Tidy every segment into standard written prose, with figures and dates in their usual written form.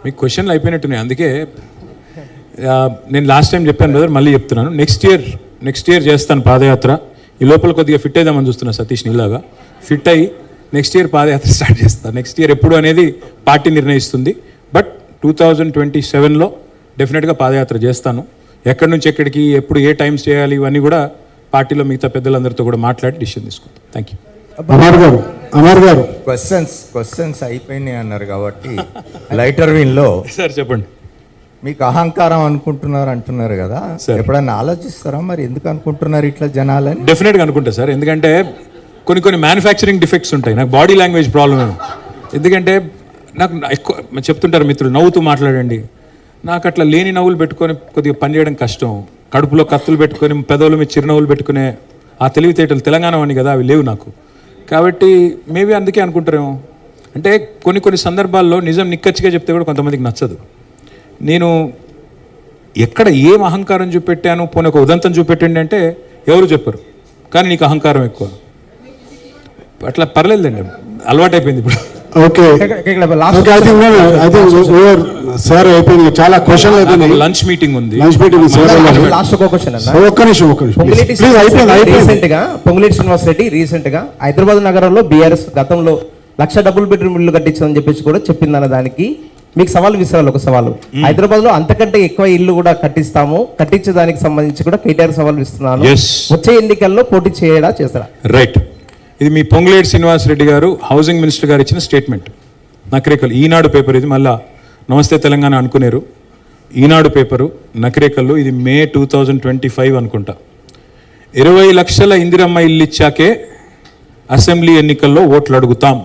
మీకు క్వశ్చన్లు అయిపోయినట్టున్నాయి. అందుకే నేను లాస్ట్ టైం చెప్పాను బ్రదర్, మళ్ళీ చెప్తున్నాను. నెక్స్ట్ ఇయర్ చేస్తాను పాదయాత్ర. ఈ లోపల కొద్దిగా ఫిట్ అయిదామని చూస్తున్నా సతీష్ నీలాగా. ఫిట్ అయ్యి నెక్స్ట్ ఇయర్ పాదయాత్ర స్టార్ట్ చేస్తాను. నెక్స్ట్ ఇయర్ ఎప్పుడు అనేది పార్టీ నిర్ణయిస్తుంది. బట్ 2027లో డెఫినెట్గా పాదయాత్ర చేస్తాను. ఎక్కడి నుంచి ఎక్కడికి, ఎప్పుడు ఏ టైమ్స్ చేయాలి, ఇవన్నీ కూడా పార్టీలో మిగతా పెద్దలందరితో కూడా మాట్లాడి డిసిషన్ తీసుకుంటాం. Thank you. అమర్ గారు క్వశ్చన్స్ అయిపోయినాయి అన్నారు కాబట్టి లైటర్ విన్లో సార్ చెప్పండి. మీకు అహంకారం అనుకుంటున్నారు అంటున్నారు కదా, ఎప్పుడైనా ఆలోచిస్తారా మరి ఎందుకు అనుకుంటున్నారు ఇట్లా జనాలని? డెఫినెట్గా అనుకుంటా సార్. ఎందుకంటే కొన్ని మ్యానుఫ్యాక్చరింగ్ డిఫెక్ట్స్ ఉంటాయి. నాకు బాడీ లాంగ్వేజ్ ప్రాబ్లం. ఎందుకంటే నాకు ఎక్కువ చెప్తుంటారు మిత్రులు, నవ్వుతూ మాట్లాడండి. నాకు అట్లా లేని నవ్వులు పెట్టుకొని కొద్దిగా పనిచేయడం కష్టం. కడుపులో కత్తులు పెట్టుకొని పెదవుల మీద చిరునవ్వులు పెట్టుకునే ఆ తెలివితేటలు తెలంగాణ వాడిని కదా, అవి లేవు నాకు. కాబట్టి మేబీ అందుకే అనుకుంటారేమో. అంటే కొన్ని సందర్భాల్లో నిజం నిక్కచ్చిగా చెప్తే కూడా కొంతమందికి నచ్చదు. నేను ఎక్కడ ఏం అహంకారం చూపెట్టాను, పోనీ ఒక ఉదంతం చూపెట్టండి అంటే ఎవరు చెప్పరు. కానీ నీకు అహంకారం ఎక్కువ. అట్లా పర్లేదండి, అలవాటైపోయింది ఇప్పుడు. సార్ అయిపోయింది, చాలా క్వశ్చన్ అయిపోయింది. లంచ్ మీటింగ్ ఉంది. పొంగులేటి శ్రీనివాస్ రెడ్డి రీసెంట్ గా హైదరాబాద్ నగరంలో బీఆర్ఎస్ గతంలో 1,00,000 డబుల్ బెడ్రూమ్ ఇల్లు కట్టించని చెప్పేసి కూడా చెప్పిందన్న దానికి మీకు సవాల్ విసిరాలి. ఒక సవాలు, హైదరాబాద్ లో అంతకంటే ఎక్కువ ఇల్లు కూడా కట్టించేదానికి సంబంధించి కూడా కేటీఆర్ సవాల్ ఇస్తున్నాను. వచ్చే ఎన్నికల్లో పోటీ చేయడా చేస్తారా? రైట్. ఇది మీ పొంగులేటి శ్రీనివాస్ రెడ్డి గారు హౌసింగ్ మినిస్టర్ గారు ఇచ్చిన స్టేట్మెంట్. నకరేకల్ ఈనాడు పేపర్ ఇది. మళ్ళా నమస్తే తెలంగాణ అనుకునేరు. ఈనాడు పేపరు నకరేకల్లో. ఇది మే 2025 అనుకుంటా. 20 లక్షల ఇందిరమ్మ ఇల్లు ఇచ్చాకే అసెంబ్లీ ఎన్నికల్లో ఓట్లు అడుగుతాం.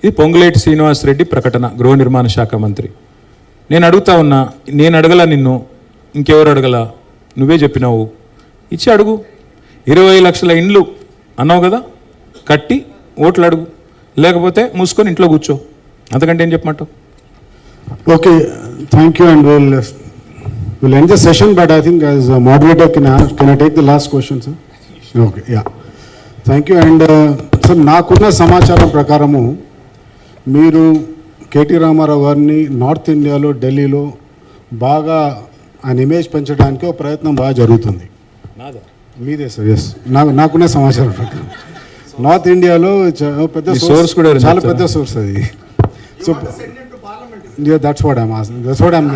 ఇది పొంగులేటి శ్రీనివాస్ రెడ్డి ప్రకటన, గృహ నిర్మాణ శాఖ మంత్రి. నేను అడుగుతా ఉన్నా, నేను అడగల నిన్ను, ఇంకెవరు అడగల, నువ్వే చెప్పినావు. ఇచ్చి అడుగు. 20 లక్షల ఇండ్లు అన్నావు కదా, కట్టి ఓట్లు అడుగు. లేకపోతే మూసుకొని ఇంట్లో కూర్చో. అంతకంటే ఏం చెప్పమంటావు? Okay, thank you. And will end the session, but I think as moderator can I take the last question sir? Okay, yeah, thank you. And sir, నాకున్న సమాచారం ప్రకారము మీరు కేటీ రామారావు గారిని నార్త్ ఇండియాలో, ఢిల్లీలో బాగా ఆయన ఇమేజ్ పెంచడానికి ఒక ప్రయత్నం బాగా జరుగుతుంది. మీదే సార్? ఎస్, నాకున్న సమాచారం ప్రకారం నార్త్ ఇండియాలో పెద్ద సోర్స్ కూడా, చాలా పెద్ద సోర్స్ అది. So that's what I'm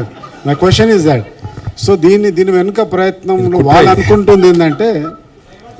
my question is that. So దీని వెనుక ప్రయత్నంలో వాళ్ళు అనుకుంటుంది ఏంటంటే